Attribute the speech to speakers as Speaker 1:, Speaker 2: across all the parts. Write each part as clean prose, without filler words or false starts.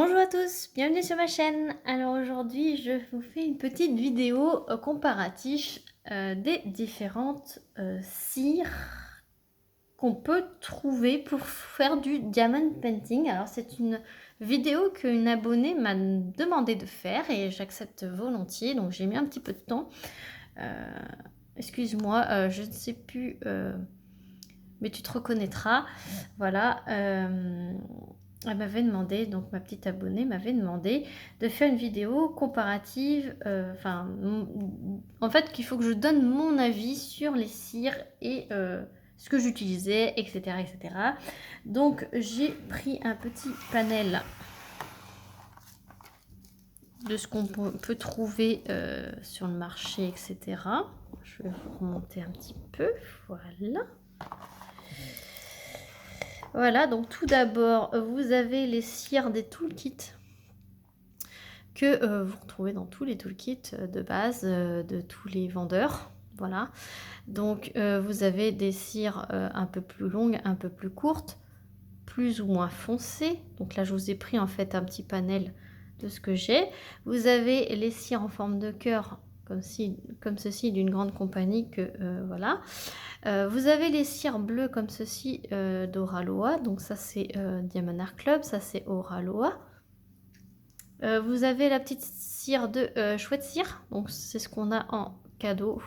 Speaker 1: Bonjour à tous, bienvenue sur ma chaîne. Alors aujourd'hui, je vous fais une petite vidéo comparatif des différentes cires qu'on peut trouver pour faire du diamond painting. Alors c'est une vidéo qu'une abonnée m'a demandé de faire et j'accepte volontiers, donc j'ai mis un petit peu de temps. Excuse-moi, je ne sais plus, mais tu te reconnaîtras. Voilà. Elle m'avait demandé, donc ma petite abonnée m'avait demandé de faire une vidéo comparative, en fait qu'il faut que je donne mon avis sur les cires et ce que j'utilisais, etc., etc. Donc j'ai pris un petit panel de ce qu'on peut trouver sur le marché, etc. Je vais vous remonter un petit peu, voilà. Voilà, donc tout d'abord, vous avez les cires des toolkits que vous retrouvez dans tous les toolkits de base de tous les vendeurs. Voilà, donc vous avez des cires un peu plus longues, un peu plus courtes, plus ou moins foncées. Donc là, je vous ai pris en fait un petit panel de ce que j'ai. Vous avez les cires en forme de cœur, comme ceci, d'une grande compagnie que voilà. Vous avez les cires bleues comme ceci d'Oraloa, donc ça c'est Diamond Art Club, ça c'est Oraloa. Vous avez la petite cire de Chouette Cire, donc c'est ce qu'on a en cadeau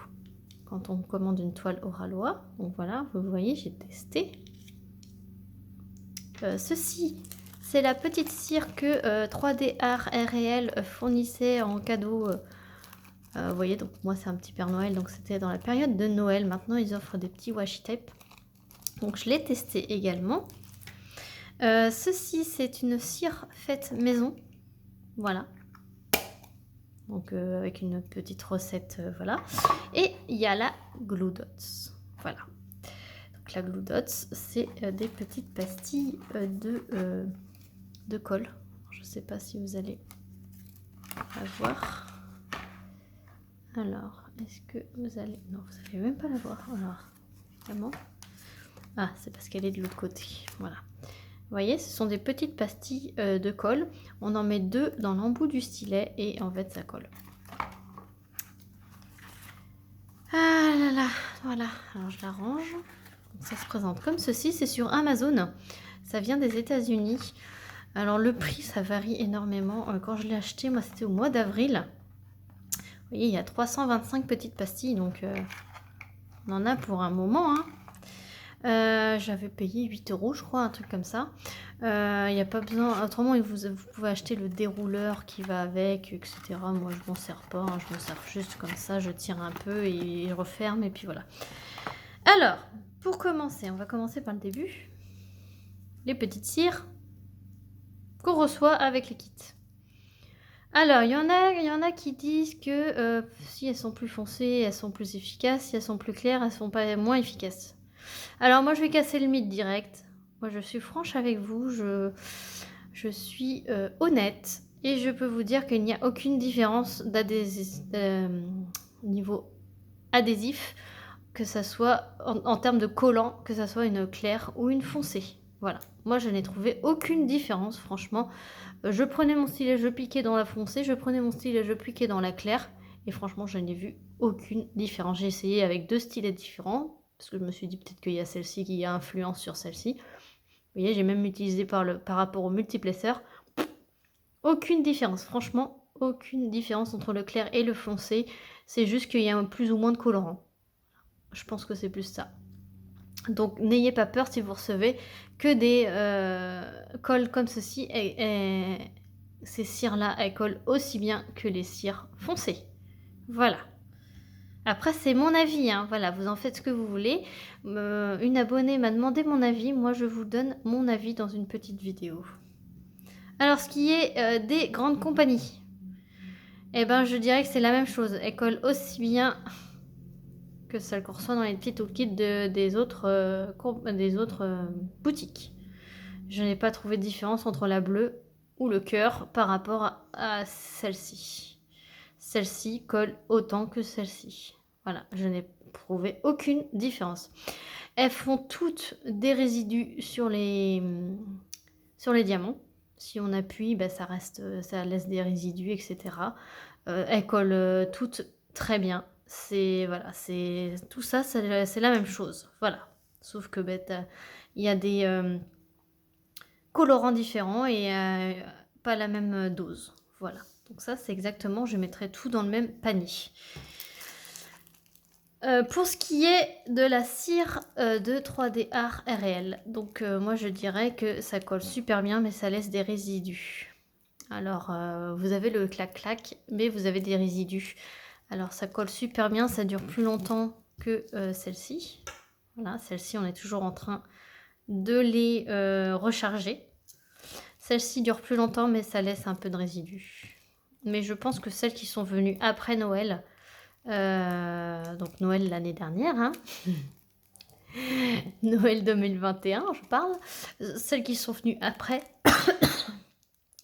Speaker 1: quand on commande une toile Oraloa. Donc voilà, vous voyez, j'ai testé. Ceci, c'est la petite cire que 3D Art RL fournissait en cadeau. Vous voyez, donc moi c'est un petit Père Noël, donc c'était dans la période de Noël. Maintenant ils offrent des petits washi tape. Donc je l'ai testé également. Ceci, c'est une cire faite maison. Voilà. Donc avec une petite recette, voilà. Et il y a la Glue Dots. Voilà. Donc la Glue Dots, c'est des petites pastilles de colle. Je ne sais pas si vous allez la voir. Alors, est-ce que vous allez... Non, vous n'allez même pas la voir. Alors, évidemment. Ah, c'est parce qu'elle est de l'autre côté. Voilà. Vous voyez, ce sont des petites pastilles de colle. On en met 2 dans l'embout du stylet et en fait, ça colle. Ah là là, voilà. Alors, je la range. Donc, ça se présente comme ceci. C'est sur Amazon. Ça vient des États-Unis. Alors, le prix, ça varie énormément. Quand je l'ai acheté, moi, c'était au mois d'avril. Vous voyez, il y a 325 petites pastilles. Donc, on en a pour un moment, hein. J'avais payé 8 €, je crois, un truc comme ça. Il n'y a pas besoin, autrement vous pouvez acheter le dérouleur qui va avec, etc. Moi je m'en sers pas, hein, je m'en sers juste comme ça, je tire un peu et je referme et puis voilà. Alors, pour commencer, on va commencer par le début. Les petites cires qu'on reçoit avec les kits. Alors, il y en a qui disent que si elles sont plus foncées, elles sont plus efficaces, si elles sont plus claires, elles sont pas moins efficaces. Alors moi je vais casser le mythe direct. Moi je suis franche avec vous, je suis honnête et je peux vous dire qu'il n'y a aucune différence niveau adhésif, que ça soit en termes de collant, que ça soit une claire ou une foncée. Voilà, moi je n'ai trouvé aucune différence franchement. Je prenais mon stylet, je piquais dans la foncée, je prenais mon stylet, je piquais dans la claire et franchement je n'ai vu aucune différence. J'ai essayé avec 2 stylets différents parce que je me suis dit peut-être qu'il y a celle-ci qui a influence sur celle-ci. Vous voyez, j'ai même utilisé par rapport au multiplesseur. Aucune différence, franchement, aucune différence entre le clair et le foncé. C'est juste qu'il y a plus ou moins de colorant. Je pense que c'est plus ça. Donc n'ayez pas peur si vous recevez que des cols comme ceci. Ces cires-là, elles collent aussi bien que les cires foncées. Voilà. Après, c'est mon avis, hein. Voilà, vous en faites ce que vous voulez. Une abonnée m'a demandé mon avis. Moi, je vous donne mon avis dans une petite vidéo. Alors, ce qui est des grandes compagnies, eh ben, je dirais que c'est la même chose. Elles collent aussi bien que celles qu'on reçoit dans les petits toolkits des autres boutiques. Je n'ai pas trouvé de différence entre la bleue ou le cœur par rapport à celle-ci. Celle-ci colle autant que celle-ci. Voilà, je n'ai trouvé aucune différence. Elles font toutes des résidus sur les diamants. Si on appuie, bah, ça reste, ça laisse des résidus, etc. Elles collent toutes très bien. C'est voilà, c'est tout ça, c'est la même chose. Voilà. Sauf que bah, il y a des colorants différents et pas la même dose. Voilà. Donc ça, c'est exactement, je mettrai tout dans le même panier. Pour ce qui est de la cire de 3D Art réel, donc moi je dirais que ça colle super bien, mais ça laisse des résidus. Alors, vous avez le clac-clac, mais vous avez des résidus. Alors, ça colle super bien, ça dure plus longtemps que celle-ci. Voilà, celle-ci, on est toujours en train de les recharger. Celle-ci dure plus longtemps, mais ça laisse un peu de résidus. Mais je pense que celles qui sont venues après Noël, donc Noël l'année dernière, hein, Noël 2021, je parle, celles qui sont venues après,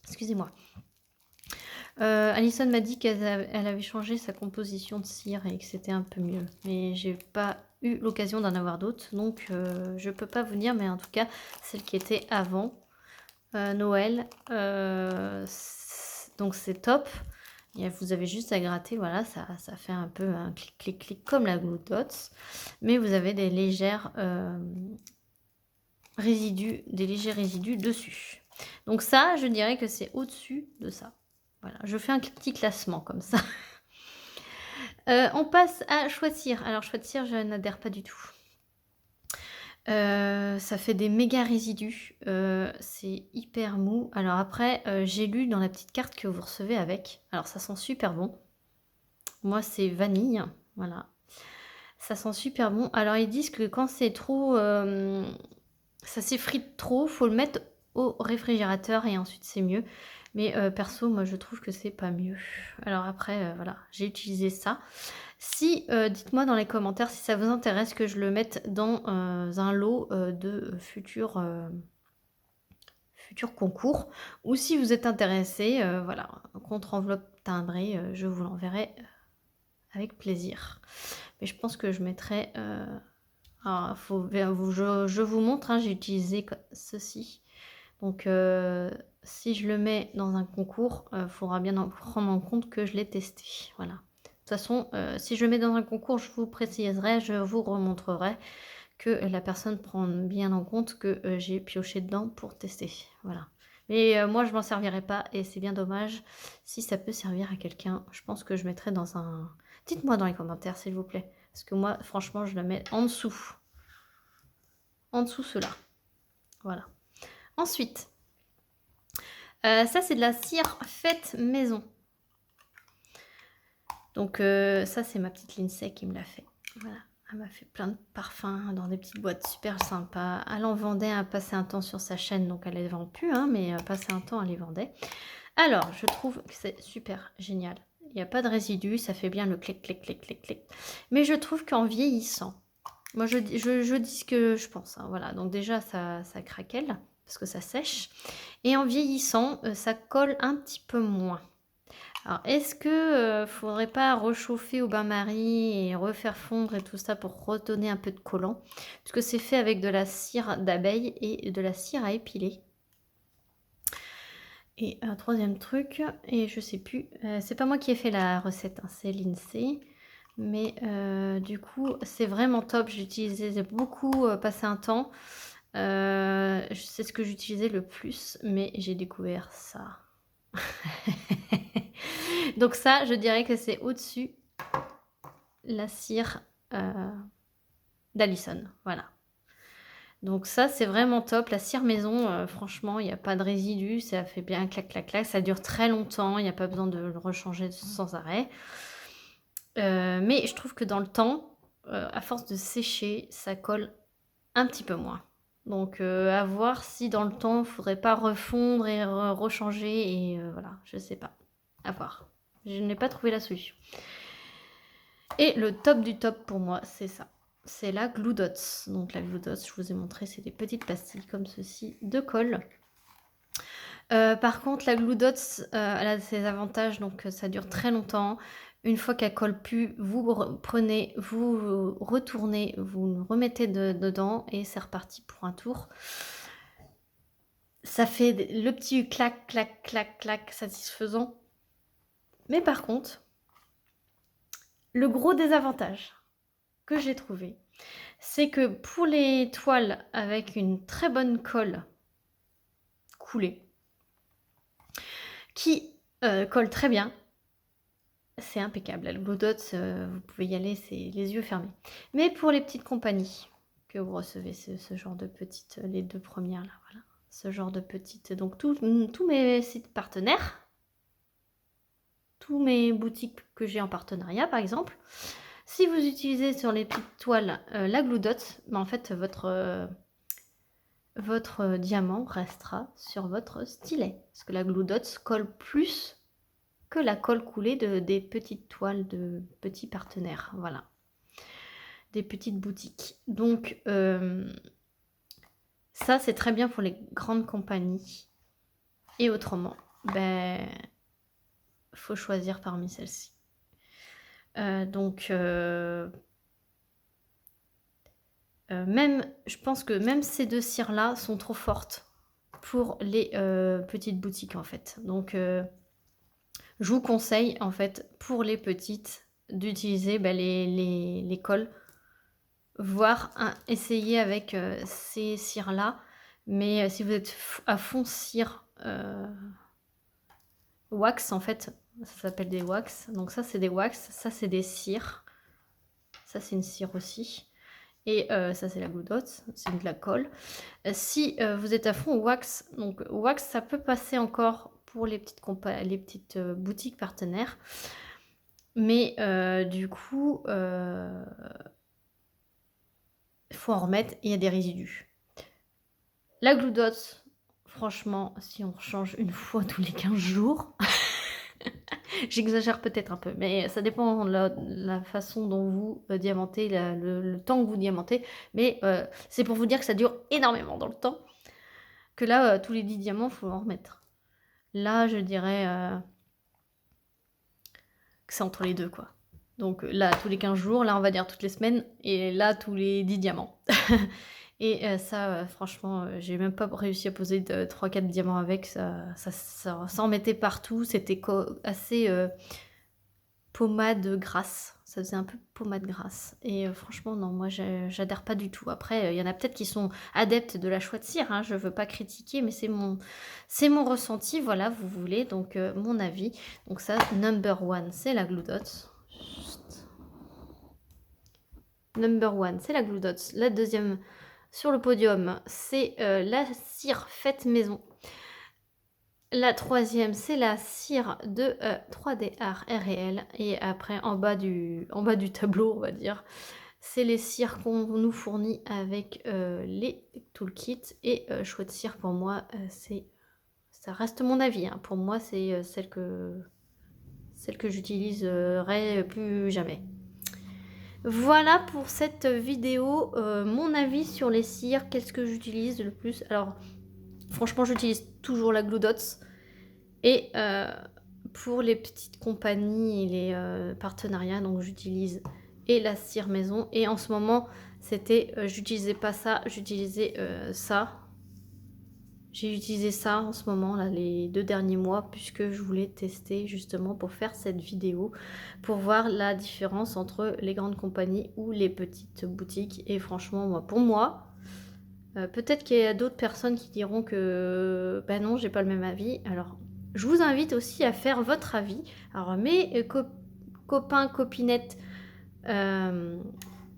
Speaker 1: excusez-moi. Alison m'a dit elle avait changé sa composition de cire et que c'était un peu mieux. Mais j'ai pas eu l'occasion d'en avoir d'autres, donc je peux pas vous dire, mais en tout cas, celle qui était avant Noël, donc c'est top. Et vous avez juste à gratter, voilà, ça fait un peu un clic-clic-clic comme la Glue Dots. Mais vous avez des légères résidus, dessus. Donc ça, je dirais que c'est au-dessus de ça. Voilà, je fais un petit classement comme ça. On passe à choix de cire. Alors, choix de cire, je n'adhère pas du tout. Ça fait des méga résidus. C'est hyper mou. Alors après, j'ai lu dans la petite carte que vous recevez avec. Alors, ça sent super bon. Moi, c'est vanille. Voilà. Ça sent super bon. Alors, ils disent que quand c'est trop... ça s'effrite trop, faut le mettre au réfrigérateur et ensuite c'est mieux. Mais perso, moi je trouve que c'est pas mieux. Alors après, voilà, j'ai utilisé ça. Si, dites-moi dans les commentaires si ça vous intéresse que je le mette dans un lot de futurs concours. Ou si vous êtes intéressé, voilà, contre-enveloppe timbrée, je vous l'enverrai avec plaisir. Mais je pense que je mettrai... alors, je vous montre, hein, j'ai utilisé ceci. Donc, si je le mets dans un concours, il faudra bien prendre en compte que je l'ai testé. Voilà. De toute façon, si je le mets dans un concours, je vous préciserai, je vous remontrerai que la personne prend bien en compte que j'ai pioché dedans pour tester. Voilà. Mais moi, je m'en servirai pas et c'est bien dommage. Si ça peut servir à quelqu'un, je pense que je mettrai dans un... Dites-moi dans les commentaires, s'il vous plaît. Parce que moi, franchement, je la mets en dessous. En dessous, cela. Voilà. Ensuite, ça, c'est de la cire faite maison. Donc, ça, c'est ma petite Lindsay qui me l'a fait. Voilà. Elle m'a fait plein de parfums dans des petites boîtes super sympas. Elle en vendait, elle passait un temps sur sa chaîne, donc elle les vend plus, hein, mais passait un temps, elle les vendait. Alors, je trouve que c'est super génial. Il n'y a pas de résidus, ça fait bien le clic, clic, clic, clic, clic. Mais je trouve qu'en vieillissant, moi je dis ce que je pense, hein, voilà. Donc déjà, ça craquelle, parce que ça sèche. Et en vieillissant, ça colle un petit peu moins. Alors, est-ce que faudrait pas rechauffer au bain-marie et refaire fondre et tout ça pour redonner un peu de collant? Parce que c'est fait avec de la cire d'abeille et de la cire à épiler. Et un troisième truc, et je sais plus, c'est pas moi qui ai fait la recette, hein, c'est Lindsay. Mais du coup, c'est vraiment top. J'utilisais beaucoup, passé un temps. C'est ce que j'utilisais le plus, mais j'ai découvert ça. Donc ça, je dirais que c'est au-dessus la cire d'Alison. Voilà. Donc ça, c'est vraiment top. La cire maison, franchement, il n'y a pas de résidus. Ça fait bien clac, clac, clac. Ça dure très longtemps. Il n'y a pas besoin de le rechanger sans arrêt. Mais je trouve que dans le temps, à force de sécher, ça colle un petit peu moins. Donc à voir si dans le temps, il ne faudrait pas refondre et rechanger. Et voilà, je sais pas. À voir. Je n'ai pas trouvé la solution. Et le top du top pour moi, c'est ça. C'est la Glue Dots. Donc la Glue Dots, je vous ai montré, c'est des petites pastilles comme ceci de colle. Par contre, la Glue Dots, elle a ses avantages, donc ça dure très longtemps. Une fois qu'elle colle plus, vous prenez, vous retournez, vous remettez dedans et c'est reparti pour un tour. Ça fait le petit clac, clac, clac, clac satisfaisant. Mais par contre, le gros désavantage que j'ai trouvé, c'est que pour les toiles avec une très bonne colle coulée, qui colle très bien, c'est impeccable. La Glue Dots, vous pouvez y aller, c'est les yeux fermés. Mais pour les petites compagnies que vous recevez, ce genre de petites, les 2 premières là, voilà, ce genre de petites, donc tous mes sites partenaires, tous mes boutiques que j'ai en partenariat par exemple, si vous utilisez sur les petites toiles la Glue Dots, en fait votre diamant restera sur votre stylet. Parce que la Glue Dots colle plus que la colle coulée des petites toiles de petits partenaires, voilà, des petites boutiques. Donc ça c'est très bien pour les grandes compagnies. Et autrement, ben faut choisir parmi celles-ci. Même, je pense que même ces 2 cires-là sont trop fortes pour les petites boutiques en fait. Donc je vous conseille en fait pour les petites d'utiliser les colles, voire essayer avec ces cires-là. Mais si vous êtes à fond cire wax en fait, ça s'appelle des wax. Donc ça c'est des wax, ça c'est des cires. Ça c'est une cire aussi. Et ça c'est la Glue Dots, c'est de la colle. Si vous êtes à fond wax, donc wax ça peut passer encore pour les petites boutiques partenaires. Mais du coup, il faut en remettre, il y a des résidus. La Glue Dots, franchement, si on change une fois tous les 15 jours, j'exagère peut-être un peu, mais ça dépend de la façon dont vous diamantez, le temps que vous diamantez. Mais c'est pour vous dire que ça dure énormément dans le temps. Que là, tous les 10 diamants, il faut en remettre. Là, je dirais que c'est entre les deux, quoi. Donc là, tous les 15 jours, là, on va dire toutes les semaines, et là, tous les 10 diamants. Et ça, franchement, j'ai même pas réussi à poser 3-4 diamants avec, ça en mettait partout, c'était assez pommade grasse, ça faisait un peu pommade grasse. Et franchement, non, moi, j'adhère pas du tout. Après, il y en a peut-être qui sont adeptes de la chouette cire, hein, je veux pas critiquer, mais c'est mon ressenti, voilà, vous voulez, donc mon avis. Donc ça, number one, c'est la Glue Dots. Number one, c'est la Glue Dots. La deuxième sur le podium, c'est la cire faite maison. La troisième, c'est la cire de 3D Art RL. Et après, en bas du tableau, on va dire, c'est les cires qu'on nous fournit avec les toolkits. Et chouette cire, pour moi, ça reste mon avis, hein. Pour moi, c'est celle que j'utiliserai plus jamais. Voilà pour cette vidéo, mon avis sur les cires, qu'est-ce que j'utilise le plus. Alors, franchement, j'utilise toujours la Glue Dots. Et pour les petites compagnies et les partenariats, donc j'utilise et la cire maison. Et en ce moment, c'était, j'utilisais pas ça, j'utilisais ça. J'ai utilisé ça en ce moment, là, les 2 derniers mois, puisque je voulais tester justement pour faire cette vidéo, pour voir la différence entre les grandes compagnies ou les petites boutiques. Et franchement, pour moi, peut-être qu'il y a d'autres personnes qui diront que ben non, j'ai pas le même avis. Alors, je vous invite aussi à faire votre avis. Alors, mes copains, copinettes,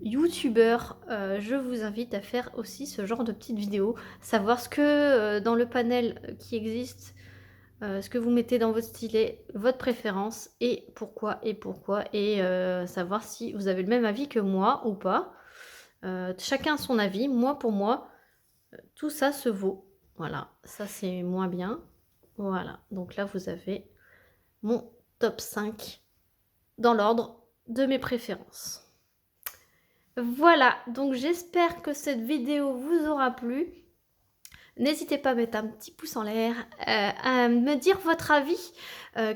Speaker 1: youtubeurs, je vous invite à faire aussi ce genre de petites vidéos, savoir ce que dans le panel qui existe, ce que vous mettez dans votre stylet, votre préférence et pourquoi, et savoir si vous avez le même avis que moi ou pas. Chacun son avis. Moi, pour moi, tout ça se vaut. Voilà, ça c'est moins bien. Voilà, donc là vous avez mon top 5 dans l'ordre de mes préférences. Voilà, donc j'espère que cette vidéo vous aura plu. N'hésitez pas à mettre un petit pouce en l'air, à me dire votre avis,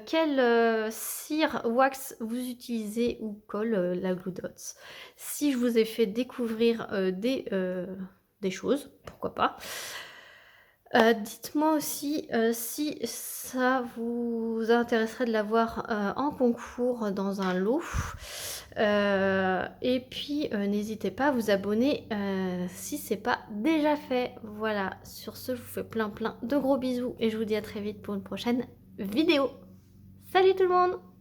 Speaker 1: quelle cire wax vous utilisez ou colle la Glue Dots. Si je vous ai fait découvrir des choses, pourquoi pas. Dites-moi aussi, si ça vous intéresserait de l'avoir, en concours dans un lot. Et puis, n'hésitez pas à vous abonner, si c'est pas déjà fait. Voilà, sur ce, je vous fais plein plein de gros bisous et je vous dis à très vite pour une prochaine vidéo. Salut tout le monde!